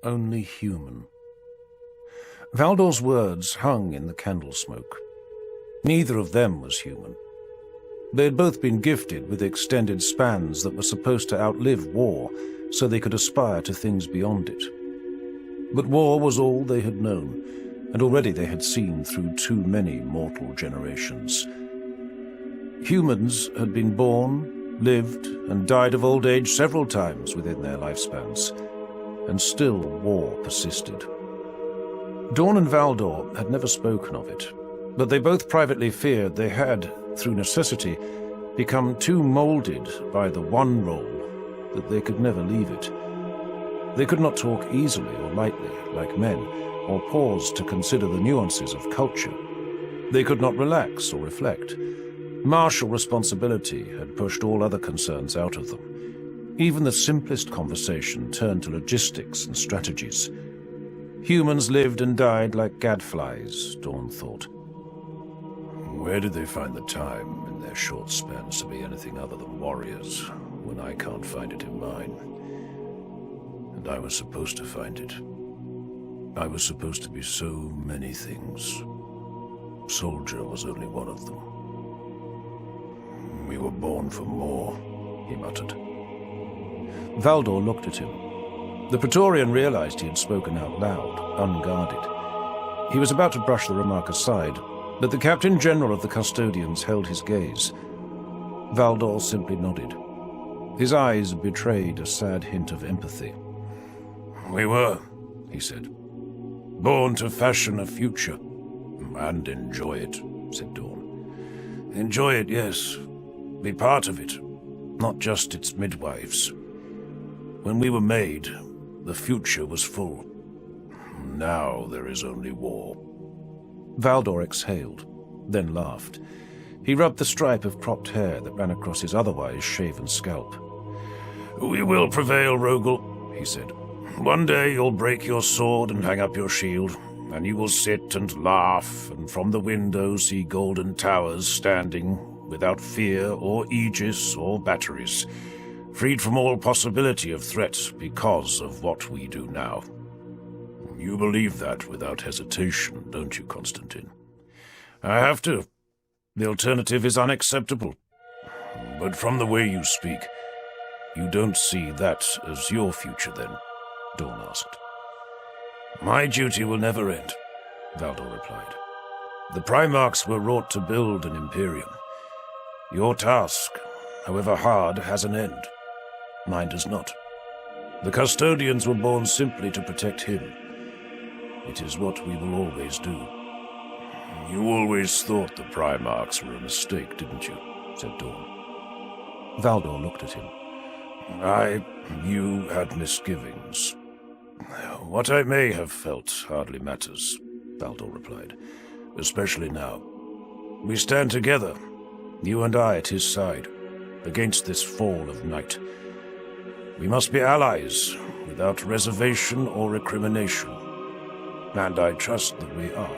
only human. Valdor's words hung in the candle smoke. Neither of them was human. They had both been gifted with extended spans that were supposed to outlive war, so they could aspire to things beyond it. But war was all they had known, and already they had seen through too many mortal generations. Humans had been born, lived, and died of old age several times within their lifespans, and still war persisted. Dorn and Valdor had never spoken of it, but they both privately feared they had, through necessity, become too molded by the one role that they could never leave it. They could not talk easily or lightly, like men, or pause to consider the nuances of culture. They could not relax or reflect. Martial responsibility had pushed all other concerns out of them. Even the simplest conversation turned to logistics and strategies. Humans lived and died like gadflies, Dorn thought. Where did they find the time in their short spans to be anything other than warriors, when I can't find it in mine? And I was supposed to find it. I was supposed to be so many things. Soldier was only one of them. We were born for more, he muttered. Valdor looked at him. The Praetorian realized he had spoken out loud, unguarded. He was about to brush the remark aside, but the Captain General of the Custodians held his gaze. Valdor simply nodded. His eyes betrayed a sad hint of empathy. We were, he said, born to fashion a future. And enjoy it, said Dorn. Enjoy it, yes. Be part of it, not just its midwives. When we were made, the future was full. Now there is only war. Valdor exhaled, then laughed. He rubbed the stripe of cropped hair that ran across his otherwise shaven scalp. We will prevail, Rogal, he said. One day you'll break your sword and hang up your shield, and you will sit and laugh, and from the window see golden towers standing, without fear or aegis or batteries, freed from all possibility of threat because of what we do now. You believe that without hesitation, don't you, Constantine? I have to. The alternative is unacceptable. But from the way you speak, you don't see that as your future, then? Dorn asked. My duty will never end, Valdor replied. The Primarchs were wrought to build an Imperium. Your task, however hard, has an end. Mine does not. The Custodians were born simply to protect him. It is what we will always do. You always thought the Primarchs were a mistake, didn't you? Said Dorn. Valdor looked at him. You had misgivings. What I may have felt hardly matters, Valdor replied. Especially now. We stand together, you and I at his side, against this fall of night. We must be allies, without reservation or recrimination. And I trust that we are.